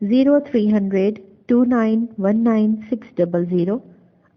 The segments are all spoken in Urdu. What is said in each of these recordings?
0300 2919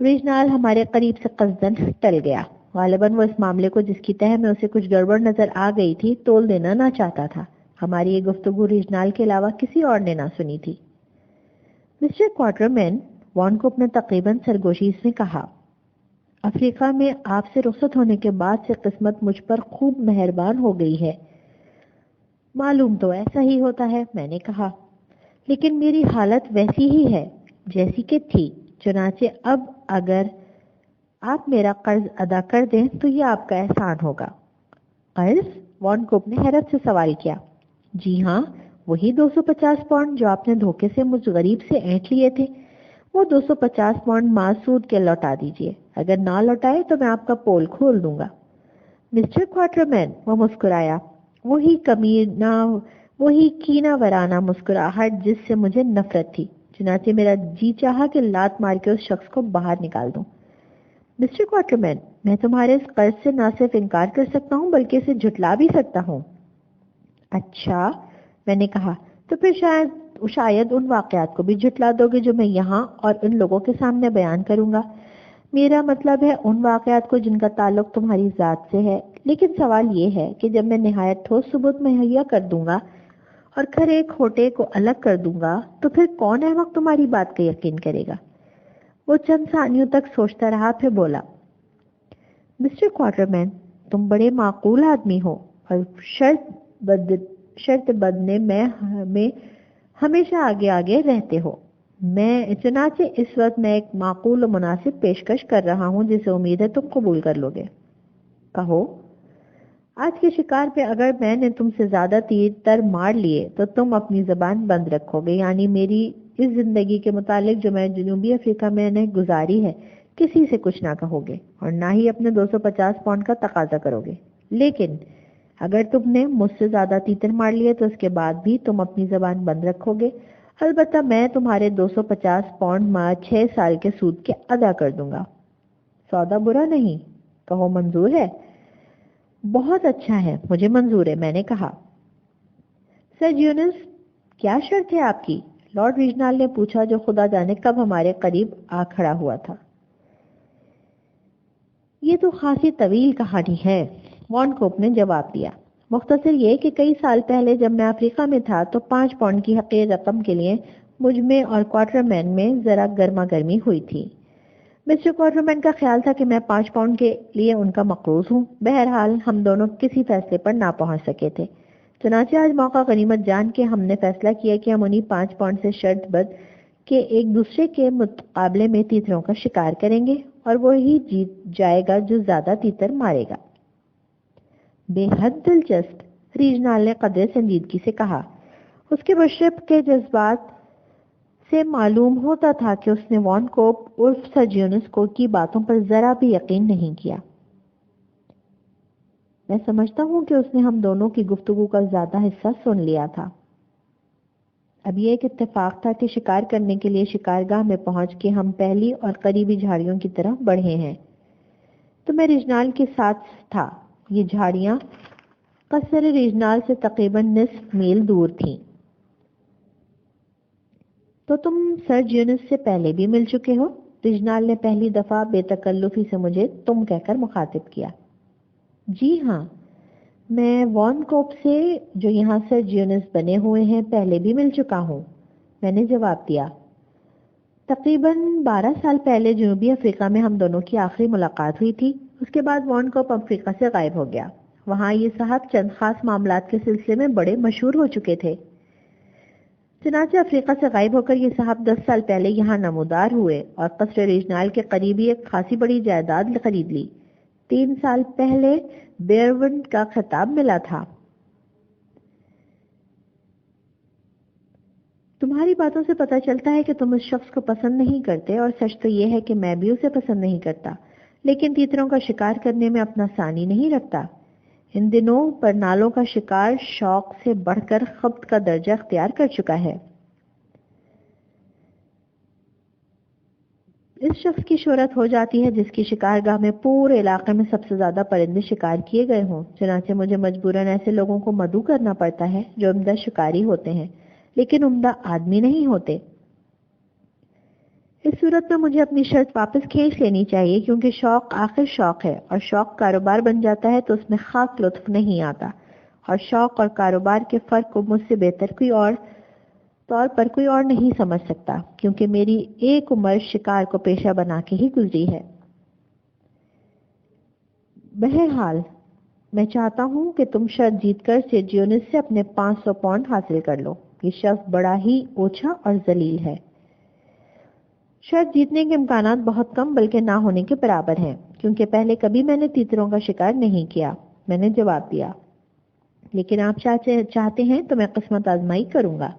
ریجنال ہمارے قریب سے قصدن ٹل گیا. غالباً وہ اس معاملے کو جس کی تہہ میں اسے کچھ گڑبڑ نظر آ گئی تھی تول دینا نہ چاہتا تھا. ہماری یہ گفتگو ریجنال کے علاوہ کسی اور نے نہ سنی تھی. مسٹر کوارٹرمین، وان کوپ نے تقریباً سرگوشی سے کہا، افریقہ میں آپ سے رخصت ہونے کے بعد سے قسمت مجھ پر خوب مہربان ہو گئی ہے. معلوم تو ایسا ہی ہوتا ہے، میں نے کہا، لیکن میری حالت ویسی ہی ہے جیسی کہ تھی. چنانچہ اب اگر آپ میرا قرض ادا کر دیں تو یہ آپ کا احسان ہوگا. قرض؟ وان کوپ نے حیرت سے سوال کیا. جی ہاں، وہی 250 پاؤنڈ جو آپ نے دھوکے سے مجھ غریب سے اینٹ لیے تھے. وہ 250 پاؤنڈ ماز سود کے لوٹا دیجیے. اگر نہ لوٹائے تو میں آپ کا پول کھول دوں گا. مسٹر کوارٹرمین، وہ مسکرایا، وہی کینہ ورانہ مسکراہٹ جس سے مجھے نفرت تھی. چنانچہ میرا جی چاہا کہ لات مار کے اس شخص کو باہر نکال دوں. مسٹر کوارٹرمین، میں تمہارے اس قرض سے نہ صرف انکار کر سکتا ہوں بلکہ اسے جھٹلا بھی سکتا ہوں. اچھا، میں نے کہا، تو پھر شاید ان واقعات کو بھی جھٹلا دو گے جو میں یہاں اور ان لوگوں کے سامنے بیان کروں گا. میرا مطلب ہے ان واقعات کو جن کا تعلق تمہاری ذات سے ہے. لیکن سوال یہ ہے کہ جب میں نہایت ٹھوس ثبوت مہیا کر دوں گا اور کھرے کھوٹے کو الگ کر دوں گا تو پھر کون احمق تمہاری بات کا یقین کرے گا؟ وہ چند ثانیوں تک سوچتا رہا، پھر بولا، مسٹر کوارٹرمین، تم بڑے معقول آدمی ہو اور شرط بدنے میں ہمیشہ آگے آگے رہتے ہو. چنانچہ اس وقت میں ایک معقول و مناسب پیشکش کر رہا ہوں جسے امید ہے تم قبول کر لو گے. کہو. آج کے شکار پہ اگر میں نے تم سے زیادہ تیر تر مار لیے تو تم اپنی زبان بند رکھو گے، یعنی میری اس زندگی کے متعلق جو میں جنوبی افریقہ میں نے گزاری ہے کسی سے کچھ نہ کہو گے اور نہ ہی اپنے 250 پاؤنڈ کا تقاضا کرو گے. لیکن اگر تم نے مجھ سے زیادہ تیتر مار لیے تو اس کے بعد بھی تم اپنی زبان بند رکھو گے. البتہ میں تمہارے 250 پاؤنڈ 6 سال کے سود کے ادا کر دوں گا. سودا برا نہیں، کہو منظور ہے؟ بہت اچھا ہے، مجھے منظور ہے، میں نے کہا. سر جیونس، کیا شرط ہے آپ کی؟ لارڈ ریجنال نے پوچھا، جو خدا جانے کب ہمارے قریب آ کھڑا ہوا تھا. یہ تو خاصی طویل کہانی ہے، وان کوپ نے جواب دیا. مختصر یہ کہ کئی سال پہلے جب میں افریقہ میں تھا تو 5 پاؤنڈ کی حقیر رقم کے لیے مجھ میں اور کوارٹرمین میں ذرا گرما گرمی ہوئی تھی. مسٹر کوارٹرمین کا خیال تھا کہ میں 5 پاؤنڈ کے لیے ان کا مقروض ہوں. بہرحال ہم دونوں کسی فیصلے پر نہ پہنچ سکے تھے. چنانچہ آج موقع غنیمت جان کے ہم نے فیصلہ کیا کہ ہم انہی 5 پاؤنڈ سے شرط بد کہ ایک دوسرے کے مقابلے میں تیتروں کا شکار کریں گے اور وہی جیت جائے گا جو زیادہ تیتر مارے گا. بے حد دلچسپ، ریجنال نے قدر سنجیدگی سے کہا. اس کے مشرب کے جذبات سے معلوم ہوتا تھا کہ اس نے وان کوپ عرف سر جیونس کو کی باتوں پر ذرا بھی یقین نہیں کیا. میں سمجھتا ہوں کہ اس نے ہم دونوں کی گفتگو کا زیادہ حصہ سن لیا تھا. اب یہ ایک اتفاق تھا کہ شکار کرنے کے لیے شکارگاہ میں پہنچ کے ہم پہلی اور قریبی جھاڑیوں کی طرف بڑھے ہیں تو میں ریجنال کے ساتھ تھا. یہ جھاڑیاں قصر ریجنال سے تقریباً نصف میل دور تھیں. تو تم سر جیونس سے پہلے بھی مل چکے ہو؟ ریجنال نے پہلی دفعہ بے تکلفی سے مجھے تم کہہ کر مخاطب کیا. جی ہاں، میں وان کوپ سے جو یہاں سر جیونس بنے ہوئے ہیں پہلے بھی مل چکا ہوں، میں نے جواب دیا. تقریباً 12 سال پہلے جنوبی افریقہ میں ہم دونوں کی آخری ملاقات ہوئی تھی. اس کے بعد وان کوپ افریقہ سے غائب ہو گیا. وہاں یہ صاحب چند خاص معاملات کے سلسلے میں بڑے مشہور ہو چکے تھے. چنانچہ افریقہ سے غائب ہو کر یہ صاحب 10 سال پہلے یہاں نمودار ہوئے اور قصر ریجنال کے قریبی ایک خاصی بڑی جائیداد خرید لی. 3 سال پہلے بیئرونٹ کا خطاب ملا تھا. تمہاری باتوں سے پتہ چلتا ہے کہ تم اس شخص کو پسند نہیں کرتے، اور سچ تو یہ ہے کہ میں بھی اسے پسند نہیں کرتا، لیکن تیتروں کا شکار کرنے میں اپنا ثانی نہیں رکھتا. ان دنوں پرنالوں کا شکار شوق سے بڑھ کر خبط کا درجہ اختیار کر چکا ہے. اس شخص کی شہرت ہو جاتی ہے جس کی شکارگاہ میں پورے علاقے میں سب سے زیادہ پرندے شکار کیے گئے ہوں. چنانچہ مجھے مجبوراً ایسے لوگوں کو مدعو کرنا پڑتا ہے جو عمدہ شکاری ہوتے ہیں لیکن عمدہ آدمی نہیں ہوتے. اس صورت میں مجھے اپنی شرط واپس کھینچ لینی چاہیے، کیونکہ شوق آخر شوق ہے، اور شوق کاروبار بن جاتا ہے تو اس میں خاص لطف نہیں آتا، اور شوق اور کاروبار کے فرق کو مجھ سے بہتر کوئی اور طور پر کوئی اور نہیں سمجھ سکتا، کیونکہ میری ایک عمر شکار کو پیشہ بنا کے ہی گزری ہے۔ بہرحال میں چاہتا ہوں کہ تم شرط جیت کر سرجیونس سے اپنے 500 پاؤنڈ حاصل کر لو۔ یہ شخص بڑا ہی اوچھا اور ذلیل ہے۔ شرط جیتنے کے امکانات بہت کم بلکہ نہ ہونے کے برابر ہیں، کیونکہ پہلے کبھی میں نے تیتروں کا شکار نہیں کیا، میں نے جواب دیا۔ لیکن آپ چاہتے ہیں تو میں قسمت آزمائی کروں گا۔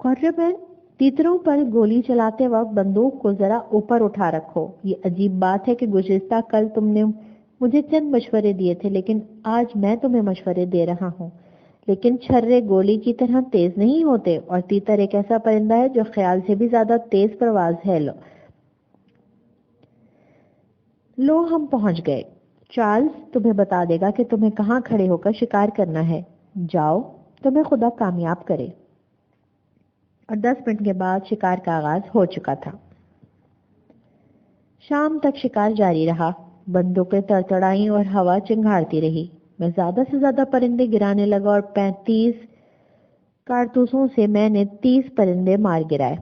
کوارٹرمین، تیتروں پر گولی چلاتے وقت بندوق کو ذرا اوپر اٹھا رکھو۔ یہ عجیب بات ہے کہ گزشتہ کل تم نے مجھے چند مشورے دیے تھے، لیکن آج میں تمہیں مشورے دے رہا ہوں۔ لیکن چھرے گولی کی طرح تیز نہیں ہوتے، اور تیتر ایک ایسا پرندہ ہے جو خیال سے بھی زیادہ تیز پرواز ہے۔ لو ہم پہنچ گئے۔ چارلز تمہیں بتا دے گا کہ تمہیں کہاں کھڑے ہو کر شکار کرنا ہے۔ جاؤ، تمہیں خدا کامیاب کرے۔ اور 10 منٹ کے بعد شکار کا آغاز ہو چکا تھا۔ شام تک شکار جاری رہا، بندوقیں تڑتڑائیں اور ہوا چنگھاڑتی رہی۔ میں زیادہ سے زیادہ پرندے گرانے لگا اور 35 کارتوسوں سے میں نے 30 پرندے مار گرائے۔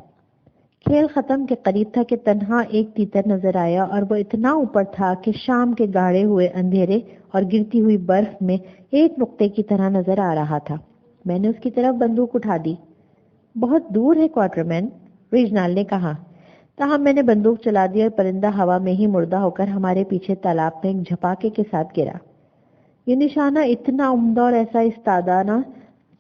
کھیل ختم کے قریب تھا کہ تنہا ایک تیتر نظر آیا، اور وہ اتنا اوپر تھا کہ شام کے گاڑے ہوئے اندھیرے اور گرتی ہوئی برف میں ایک نقطے کی طرح نظر آ رہا تھا۔ میں نے اس کی طرف بندوق اٹھا دی۔ بہت دور ہے کوارٹرمین، ریجنال نے کہا۔ تاہم میں نے بندوق چلا دی اور پرندہ ہوا میں ہی مردہ ہو کر ہمارے پیچھے تالاب میں ایک جھپاکے کے ساتھ گرا۔ یہ نشانہ اتنا عمدہ اور ایسا استادانہ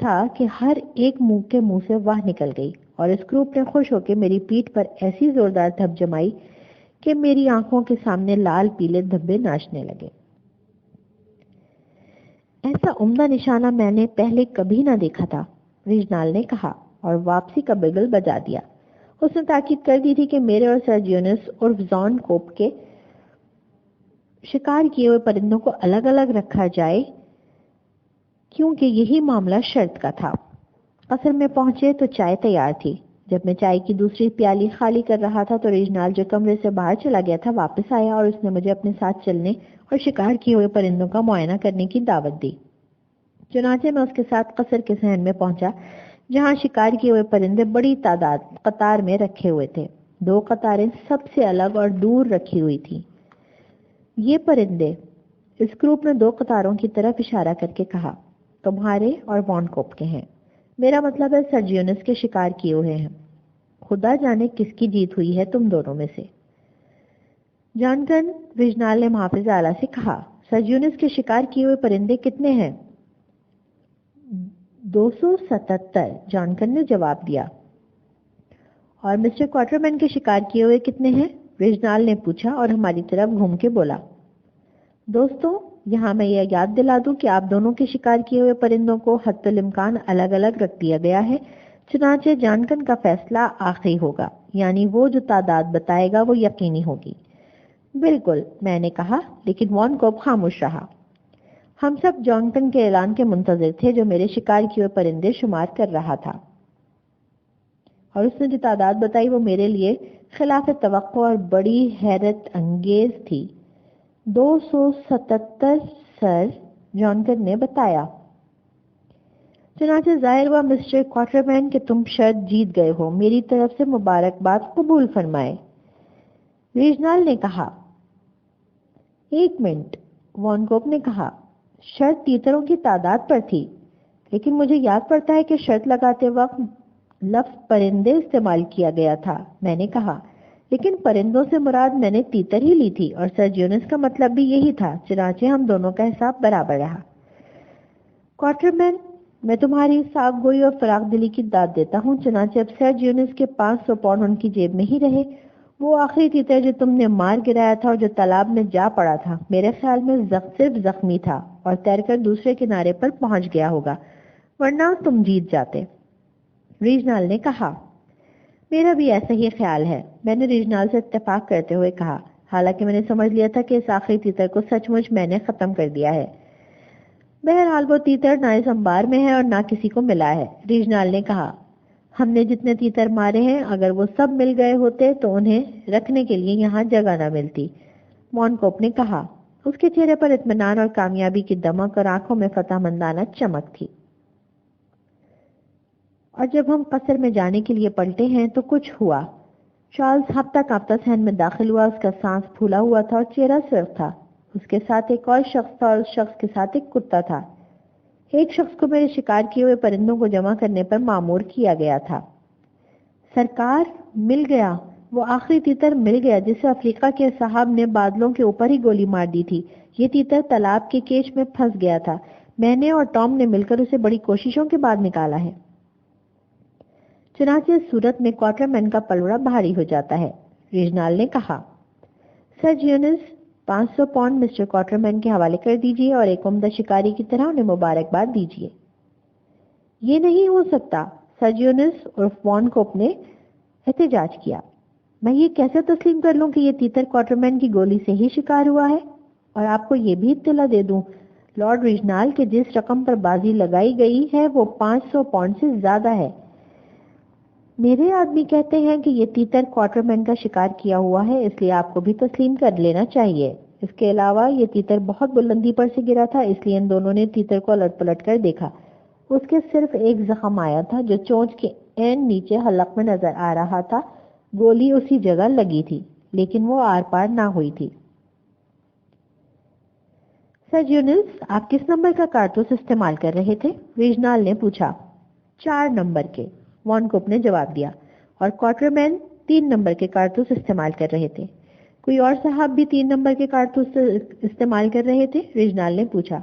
تھا کہ ہر ایک کے منہ سے واہ نکل گئی، اور اسکروپ نے خوش ہو کے میری پیٹھ پر ایسی زوردار تھپ جمائی کہ میری آنکھوں کے سامنے لال پیلے دھبے ناچنے لگے۔ ایسا عمدہ نشانہ میں نے پہلے کبھی نہ دیکھا تھا، ریجنال نے کہا، اور واپسی کا بگل بجا دیا۔ اس نے تاکید کر دی تھی کہ میرے اور سرجیونس عرف زان کوپ کے شکار کیے ہوئے پرندوں کو الگ الگ رکھا جائے، کیونکہ یہی معاملہ شرط کا تھا۔ قصر میں پہنچے تو چائے تیار تھی۔ جب میں چائے کی دوسری پیالی خالی کر رہا تھا تو ریجنال جو کمرے سے باہر چلا گیا تھا واپس آیا، اور اس نے مجھے اپنے ساتھ چلنے اور شکار کیے ہوئے پرندوں کا معائنہ کرنے کی دعوت دی۔ چنانچہ میں اس کے ساتھ قصر کے صحن میں پہنچا، جہاں شکار کیے ہوئے پرندے بڑی تعداد قطار میں رکھے ہوئے تھے۔ 2 قطاریں سب سے الگ اور دور رکھی ہوئی تھی۔ یہ پرندے، اسکروپ نے 2 قطاروں کی طرف اشارہ کر کے کہا، تمہارے اور وان کوپ کے ہیں۔ میرا مطلب ہے سرجیونس کے شکار کیے ہوئے ہیں۔ خدا جانے کس کی جیت ہوئی ہے تم دونوں میں سے۔ جانکن، ریجنال نے محافظ اعلیٰ سے کہا، سرجیونس کے شکار کیے ہوئے پرندے کتنے ہیں؟ 277، جانکن نے جواب دیا۔ اور مسٹر کوارٹرمین کے شکار کیے ہوئے کتنے ہیں؟ ریجنال نے پوچھا اور ہماری طرف گھوم کے بولا۔ دوستوں، یہاں میں یہ یاد دلا دوں کہ آپ دونوں کے شکار کیے ہوئے پرندوں کو حد الامکان الگ الگ رکھ دیا گیا ہے، چنانچہ جانکن کا فیصلہ آخری ہوگا، یعنی وہ جو تعداد بتائے گا وہ یقینی ہوگی۔ بالکل، میں نے کہا، لیکن وان کوپ خاموش رہا۔ ہم سب جانکن کے اعلان کے منتظر تھے جو میرے شکار کیے ہوئے پرندے شمار کر رہا تھا، اور اس نے جو تعداد بتائی وہ میرے لیے خلاف توقع اور بڑی حیرت انگیز تھی۔ 277 سر، جانکن نے بتایا۔ چنانچہ ظاہر ہوا مسٹر کوارٹرمین کہ تم شرط جیت گئے ہو، میری طرف سے مبارکباد قبول فرمائے۔ ریجنال نے کہا۔ 1 منٹ، وان کوپ نے کہا، شرط تیتروں کی تعداد پر تھی، لیکن مجھے یاد پڑتا ہے کہ شرط لگاتے وقت لفظ پرندے استعمال کیا گیا تھا۔ میں نے کہا، لیکن پرندوں سے مراد میں نے تیتر ہی لی تھی، اور سرجیونس کا مطلب بھی یہی تھا، چنانچہ ہم دونوں کا حساب برابر رہا۔ کوارٹرمین، میں تمہاری صاف گوئی اور فراخ دلی کی داد دیتا ہوں، چنانچہ اب سرجیونس کے 500 پاؤنڈ ان کی جیب میں ہی رہے۔ وہ آخری تیتر جو تم نے مار گرایا تھا اور جو تالاب میں جا پڑا تھا، میرے خیال میں صرف زخمی تھا اور تیر کر دوسرے کنارے پر پہنچ گیا ہوگا، ورنہ تم جیت جاتے۔ ریجنال نے کہا۔ میرا بھی ایسا ہی خیال ہے، میں نے ریجنال سے اتفاق کرتے ہوئے کہا، حالانکہ میں نے سمجھ لیا تھا کہ اس آخری تیتر کو سچ مچ میں نے ختم کر دیا ہے۔ بہرحال وہ تیتر نہ اس انبار میں ہے اور نہ کسی کو ملا ہے، ریجنال نے کہا۔ ہم نے جتنے تیتر مارے ہیں اگر وہ سب مل گئے ہوتے تو انہیں رکھنے کے لیے یہاں جگہ نہ ملتی، وان کوپ نے کہا۔ اس کے چہرے پر اطمینان اور کامیابی کی دمک اور آنکھوں میں فتح مندانہ چمک تھی۔ اور جب ہم قصر میں جانے کے لیے پلٹے ہیں تو کچھ ہوا۔ چارلز ہفتہ کاپتا صحن میں داخل ہوا، اس کا سانس پھولا ہوا تھا اور چہرہ سرخ تھا۔ اس کے ساتھ ایک اور شخص تھا اور اس شخص کے ساتھ ایک کتا تھا۔ ایک شخص کو میرے شکار کیے ہوئے پرندوں کو جمع کرنے پر مامور کیا گیا تھا۔ سرکار، مل گیا، وہ آخری تیتر مل گیا جسے افریقہ کے صاحب نے بادلوں کے اوپر ہی گولی مار دی تھی۔ یہ تیتر تالاب کے کیش میں پھنس گیا تھا، میں نے اور ٹام نے مل کر اسے بڑی کوششوں کے بعد نکالا ہے۔ چنانچہ اس صورت میں کوارٹر مین کا پلڑا بھاری ہو جاتا ہے، ریجنال نے کہا۔ سر جیونس، 500 پاؤنڈ مسٹر کوارٹر مین کے حوالے کر دیجئے اور ایک عمدہ شکاری کی طرح انہیں مبارکباد دیجئے۔ یہ نہیں ہو سکتا، سر جیونس عرف وان کوپ نے احتجاج کیا۔ میں یہ کیسے تسلیم کر لوں کہ یہ تیتر کوارٹر مین کی گولی سے ہی شکار ہوا ہے؟ اور آپ کو یہ بھی اطلاع دے دوں، لارڈ ریجنال کے جس رقم پر بازی لگائی گئی ہے وہ 500 پاؤنڈ سے زیادہ ہے۔ میرے آدمی کہتے ہیں کہ یہ تیتر کوارٹر مین کا شکار کیا ہوا ہے، اس لیے آپ کو بھی تسلیم کر لینا چاہیے۔ اس کے علاوہ یہ تیتر بہت بلندی پر سے گرا تھا، اس لیے ان دونوں نے تیتر کو الٹ پلٹ کر دیکھا۔ اس کے صرف ایک زخم آیا تھا جو چونچ کے عین نیچے حلق میں نظر آ رہا تھا۔ گولی اسی جگہ لگی تھی لیکن وہ آر پار نہ ہوئی تھی۔ سر جیونس، آپ کس نمبر کا کارتوس استعمال کر رہے تھے؟ ریجنال نے پوچھا۔ 4 نمبر کے، وان کوپ نے جواب دیا، اور کوارٹر مین 3 نمبر کے کارتوس استعمال کر رہے تھے۔ کوئی اور صاحب بھی 3 نمبر کے کارتوس استعمال کر رہے تھے؟ ریجنال نے پوچھا۔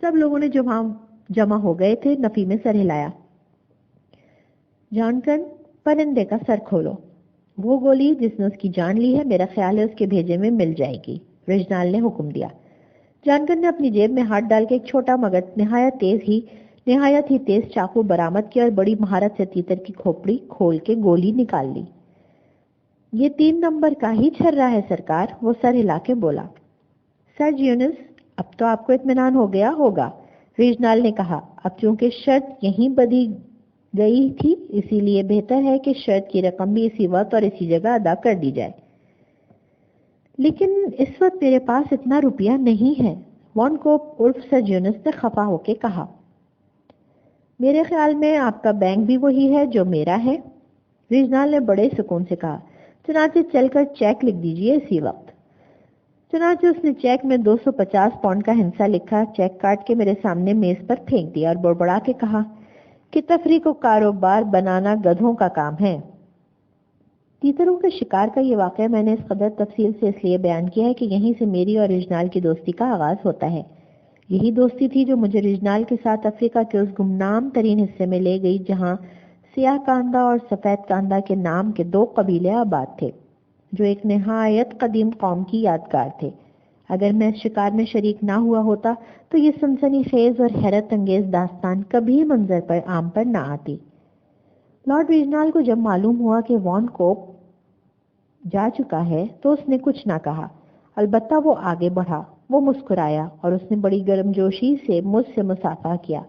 سب لوگوں نے جمع ہو گئے تھے، نفی میں سر ہلایا۔ جانکن، پرندے کا سر کھولو۔ وہ گولی جس نے اس کی جان لی ہے میرا خیال ہے اس کے بھیجے میں مل جائے گی، ریجنال نے حکم دیا۔ جانکن نے اپنی جیب میں ہاتھ ڈال کے ایک چھوٹا مگر نہایت ہی تیز چاقو برآمد کیا اور بڑی مہارت سے تیتر کی کھوپڑی کھول کے گولی نکال لی۔ یہ 3 نمبر کا ہی چھرا ہے سرکار، وہ سر ہلا کے بولا۔ سر جیونس، اب تو آپ کو اطمینان ہو گیا ہوگا، ریجنال نے کہا۔ اب چونکہ شرط یہیں بدی گئی تھی اسی لیے بہتر ہے کہ شرط کی رقم بھی اسی وقت اور اسی جگہ ادا کر دی جائے۔ لیکن اس وقت میرے پاس اتنا روپیہ نہیں ہے، وان کوپ عرف سر جیونس نے خفا ہو کے کہا۔ میرے خیال میں آپ کا بینک بھی وہی ہے جو میرا ہے، ریجنال نے بڑے سکون سے کہا۔ چنانچہ چل کر چیک لکھ دیجئے اسی وقت۔ چنانچہ اس نے چیک میں 250 پاؤنڈ کا ہنسا لکھا، چیک کاٹ کے میرے سامنے میز پر پھینک دیا اور بڑبڑا کے کہا کہ تفریح کو کاروبار بنانا گدھوں کا کام ہے۔ تیتروں کے شکار کا یہ واقعہ میں نے اس قدر تفصیل سے اس لیے بیان کیا ہے کہ یہیں سے میری اور ریجنال کی دوستی کا آغاز ہوتا ہے۔ یہی دوستی تھی جو مجھے ریجنال کے ساتھ افریقہ کے اس گمنام ترین حصے میں لے گئی جہاں سیاہ کاندہ اور سفید کاندہ کے نام کے 2 قبیلے آباد تھے جو ایک نہایت قدیم قوم کی یادگار تھے۔ اگر میں اس شکار میں شریک نہ ہوا ہوتا تو یہ سنسنی خیز اور حیرت انگیز داستان کبھی منظر پر عام پر نہ آتی۔ لارڈ ریجنال کو جب معلوم ہوا کہ وان کوپ جا چکا ہے تو اس نے کچھ نہ کہا، البتہ وہ آگے بڑھا، وہ مسکرایا اور اس نے بڑی گرمجوشی سے مجھ سے مصافحہ کیا۔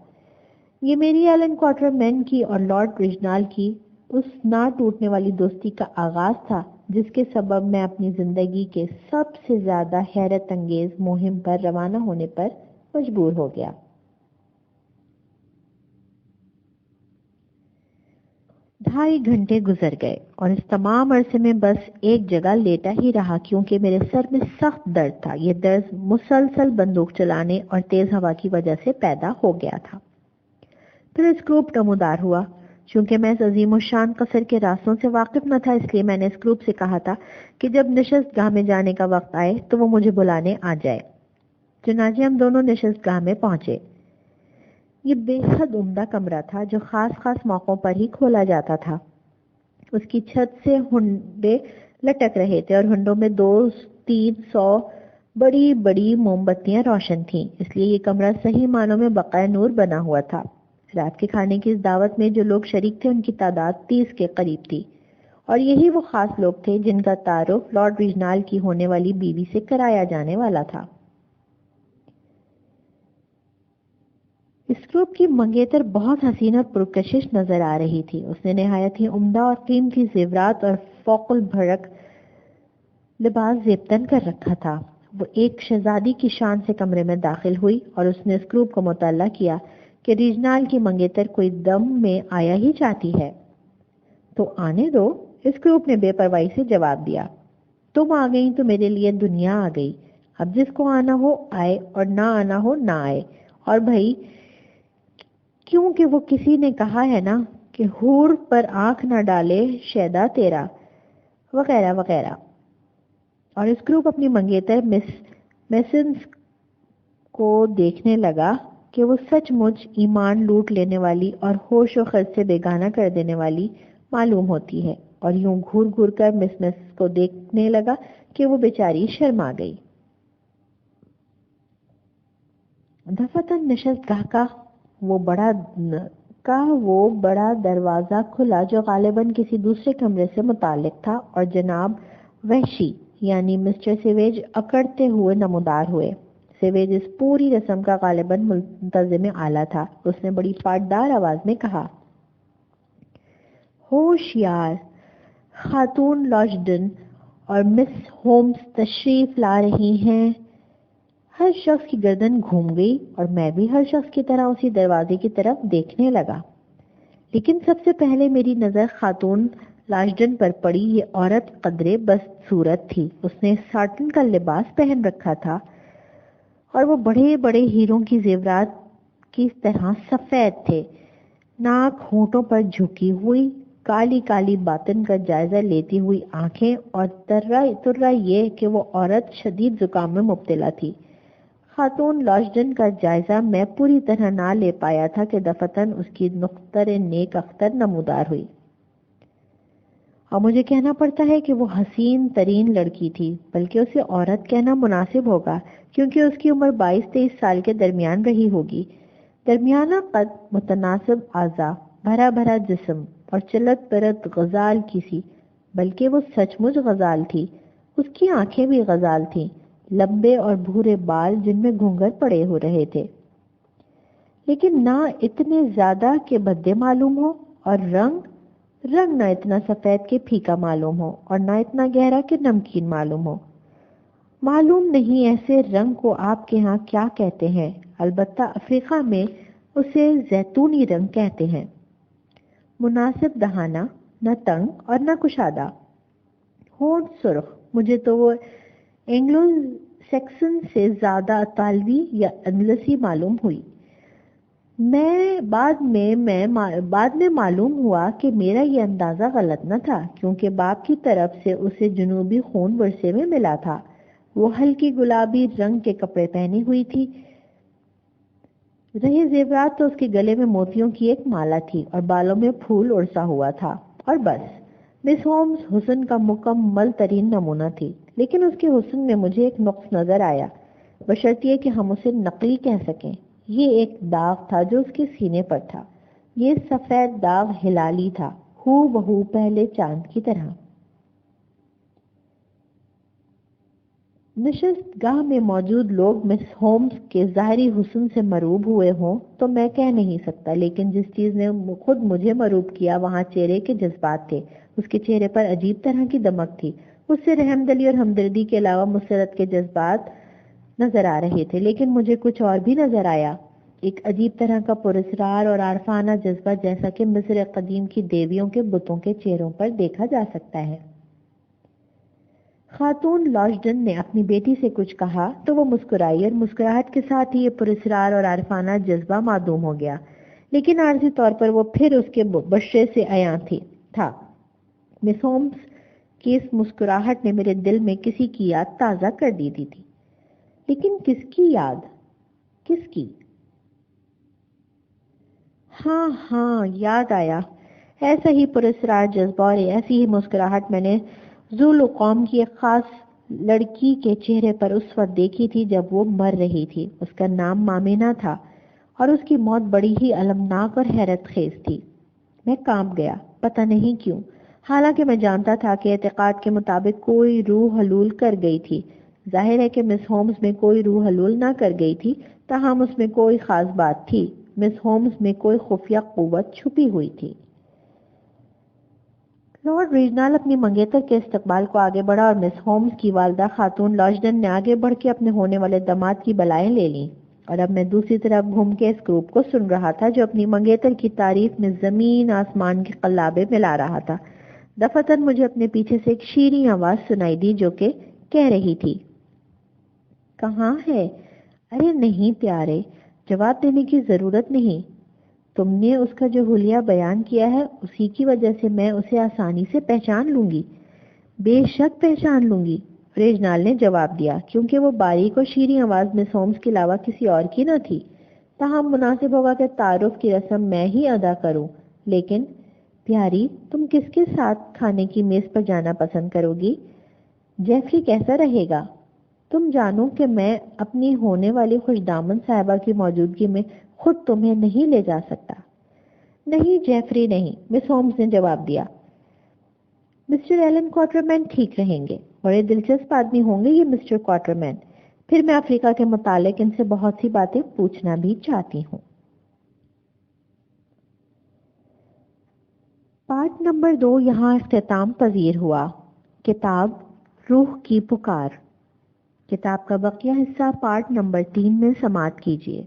یہ میری ایلن کوارٹر مین کی اور لارڈ ریجنال کی اس نہ ٹوٹنے والی دوستی کا آغاز تھا جس کے سبب میں اپنی زندگی کے سب سے زیادہ حیرت انگیز مہم پر روانہ ہونے پر مجبور ہو گیا۔ 2.5 گھنٹے گزر گئے اور اس تمام عرصے میں بس ایک جگہ لیٹا ہی رہا کیونکہ میرے سر میں سخت درد تھا۔ یہ درد مسلسل بندوق چلانے اور تیز ہوا کی وجہ سے پیدا ہو گیا تھا۔ پھر اسکروپ نمودار ہوا۔ چونکہ میں اس عظیم الشان قصر کے راستوں سے واقف نہ تھا اس لیے میں نے اسکروپ سے کہا تھا کہ جب نشست گاہ میں جانے کا وقت آئے تو وہ مجھے بلانے آ جائے۔ چنانچہ ہم دونوں نشست گاہ میں پہنچے۔ یہ بے حد عمدہ کمرہ تھا جو خاص موقعوں پر ہی کھولا جاتا تھا۔ اس کی چھت سے ہنڈے لٹک رہے تھے اور ہنڈوں میں 200-300 بڑی بڑی موم بتیاں روشن تھیں، اس لیے یہ کمرہ صحیح معنوں میں بقائے نور بنا ہوا تھا۔ رات کے کھانے کی اس دعوت میں جو لوگ شریک تھے ان کی تعداد 30 کے قریب تھی، اور یہی وہ خاص لوگ تھے جن کا تعارف لارڈ ریجنال کی ہونے والی بیوی سے کرایا جانے والا تھا۔ اس گروپ کی منگیتر بہت حسین اور پرکشش نظر آ رہی تھی. اس نے نہایت ہی عمدہ اور قیمتی زیورات اور فوق البھرق لباس زیبتن کر رکھا تھا. وہ ایک شہزادی کی شان سے کمرے میں داخل ہوئی اور اس نے اس گروپ کو مطالعہ کیا کہ ریجنال کی منگیتر کوئی دم میں آیا ہی چاہتی ہے. تو آنے دو، اس گروپ نے بے پرواہی سے جواب دیا. تم آ گئی تو میرے لیے دنیا آ گئی. اب جس کو آنا ہو آئے اور نہ آنا ہو نہ آئے. اور بھائی کیونکہ وہ کسی نے کہا ہے نا کہ حور پر آنکھ نہ ڈالے شیدا تیرا، وغیرہ وغیرہ. اور اس گروپ اپنی منگیتر میسنز کو دیکھنے لگا کہ وہ سچ مچ ایمان لوٹ لینے والی اور ہوش و خرچ سے بیگانہ کر دینے والی معلوم ہوتی ہے. اور یوں گھور گھور کر مس کو دیکھنے لگا کہ وہ بیچاری شرما گئی. دفعتاً نشست گاہ کا وہ بڑا دروازہ کھلا جو غالباً کسی دوسرے کمرے سے متعلق تھا اور جناب وحشی یعنی مسٹر سیویج اکڑتے ہوئے نمودار ہوئے. سیویج اس پوری رسم کا غالباً منتظم اعلیٰ تھا. اس نے بڑی پاٹدار آواز میں کہا، ہوشیار، خاتون لاشڈن اور مس ہومز تشریف لا رہی ہیں. ہر شخص کی گردن گھوم گئی اور میں بھی ہر شخص کی طرح اسی دروازے کی طرف دیکھنے لگا. لیکن سب سے پہلے میری نظر خاتون لاشڈن پر پڑی. یہ عورت قدرے بس صورت تھی. اس نے ساٹن کا لباس پہن رکھا تھا اور وہ بڑے بڑے ہیروں کی زیورات کی طرح سفید تھے. ناک ہونٹوں پر جھکی ہوئی، کالی کالی باطن کا جائزہ لیتی ہوئی آنکھیں، اور ترا یہ کہ وہ عورت شدید زکام میں مبتلا تھی. خاتون لاشڈن کا جائزہ میں پوری طرح نہ لے پایا تھا کہ دفعتاً اس کی نختر نیک اختر نمودار ہوئی. اور مجھے کہنا پڑتا ہے کہ وہ حسین ترین لڑکی تھی، بلکہ اسے عورت کہنا مناسب ہوگا کیونکہ اس کی عمر 22-23 سال کے درمیان رہی ہوگی. درمیانہ قد، متناسب اعضاء، بھرا بھرا جسم اور چلت پرت غزال کی سی، بلکہ وہ سچ مچ غزال تھی. اس کی آنکھیں بھی غزال تھیں، لمبے اور بھورے بال جن میں گھونگھر پڑے ہو رہے تھے، لیکن نہ اتنے زیادہ کہ بھدے معلوم ہو، اور رنگ نہ اتنا سفید کہ پھیکا معلوم ہو، اور نہ اتنا گہرا کہ نمکین معلوم ہو. معلوم نہیں ایسے رنگ کو آپ کے ہاں کیا کہتے ہیں، البتہ افریقہ میں اسے زیتونی رنگ کہتے ہیں. مناسب دہانہ، نہ تنگ اور نہ کشادہ. ہونٹ سرخ، مجھے تو وہ اینگلو سیکسن سے زیادہ اطالوی یا اندلسی معلوم ہوئی. بعد میں معلوم ہوا کہ میرا یہ اندازہ غلط نہ تھا، کیونکہ باپ کی طرف سے اسے جنوبی خون ورثے میں ملا تھا. وہ ہلکی گلابی رنگ کے کپڑے پہنی ہوئی تھی. رہے زیورات تو اس کے گلے میں موتیوں کی ایک مالا تھی اور بالوں میں پھول اڑسا ہوا تھا، اور بس. مس ہومز حسن کا مکمل ترین نمونہ تھی، لیکن اس کے حسن میں مجھے ایک نقص نظر آیا، بشرطیہ کہ ہم اسے نقلی کہہ سکیں. یہ ایک داغ تھا جو اس کے سینے پر تھا. یہ سفید داغ ہلالی تھا، ہو بہو پہلے چاند کی طرح. نشست گاہ میں موجود لوگ مس ہومز کے ظاہری حسن سے مروب ہوئے ہوں تو میں کہہ نہیں سکتا، لیکن جس چیز نے خود مجھے مروب کیا وہاں چہرے کے جذبات تھے. اس کے چہرے پر عجیب طرح کی دمک تھی. اس سے رحم دلی اور ہمدردی کے علاوہ مسرت کے جذبات نظر آ رہے تھے، لیکن مجھے کچھ اور بھی نظر آیا. ایک عجیب طرح کا پراسرار اور عارفانہ جذبہ، جیسا کہ مصر قدیم کی دیویوں کے بتوں کے چہروں پر دیکھا جا سکتا ہے. خاتون لاشڈن نے اپنی بیٹی سے کچھ کہا تو وہ مسکرائی، اور مسکراہٹ کے ساتھ ہی یہ پراسرار اور عارفانہ جذبہ معدوم ہو گیا، لیکن عارضی طور پر وہ پھر اس کے بشرے سے عیاں تھا. مس ہومز کی اس مسکراہٹ نے میرے دل میں کسی کی یاد تازہ کر دی تھی. لیکن کس کی یاد؟ کس کی؟ ہاں یاد آیا. ایسا ہی پراسرار جذبہ اور ایسی ہی مسکراہٹ میں نے زولو قوم کی ایک خاص لڑکی کے چہرے پر اس وقت دیکھی تھی جب وہ مر رہی تھی. اس کا نام مامینا تھا اور اس کی موت بڑی ہی المناک اور حیرت خیز تھی. میں کانپ گیا، پتہ نہیں کیوں، حالانکہ میں جانتا تھا کہ اعتقاد کے مطابق کوئی روح حلول کر گئی تھی. ظاہر ہے کہ مس ہومز میں کوئی روح حلول نہ کر گئی تھی، تاہم اس میں کوئی خاص بات تھی. مس ہومز میں کوئی خفیہ قوت چھپی ہوئی تھی۔ لارڈ ریجنال اپنی منگیتر کے استقبال کو آگے بڑھا اور مس ہومز کی والدہ خاتون لاشڈن نے آگے بڑھ کے اپنے ہونے والے داماد کی بلائیں لے لیں، اور اب میں دوسری طرف گھوم کے اس گروپ کو سن رہا تھا جو اپنی منگیتر کی تعریف میں زمین آسمان کے قلابے ملا رہا تھا۔ دفعتاً مجھے اپنے پیچھے سے ایک شیریں آواز سنائی دی جو کہ کہہ رہی تھی، کہاں ہے؟ ارے نہیں پیارے، جواب دینے کی ضرورت نہیں، تم نے اس کا جو حلیہ بیان کیا ہے اسی کی وجہ سے میں اسے آسانی سے پہچان لوں گی، بے شک پہچان لوں گی، ریجنال نے جواب دیا، کیونکہ وہ باریک اور شیریں آواز مس ہومز کے علاوہ کسی اور کی نہ تھی۔ تاہم مناسب ہوگا کہ تعارف کی رسم میں ہی ادا کروں، لیکن پیاری تم کس کے ساتھ کھانے کی میز پر جانا پسند کرو گی؟ جیفری کیسا رہے گا؟ تم جانو کہ میں اپنی ہونے والی خوشدامن صاحبہ کی موجودگی میں خود تمہیں نہیں لے جا سکتا۔ نہیں جیفری نہیں، مس ہومز نے جواب دیا، مسٹر ایلن کوارٹرمین ٹھیک رہیں گے، بڑے دلچسپ آدمی ہوں گے یہ مسٹر کوارٹرمین، پھر میں افریقہ کے متعلق ان سے بہت سی باتیں پوچھنا بھی چاہتی ہوں۔ پارٹ نمبر 2 یہاں اختتام پذیر ہوا۔ کتاب روح کی پکار، کتاب کا بقیہ حصہ پارٹ نمبر 3 میں سماعت کیجیے۔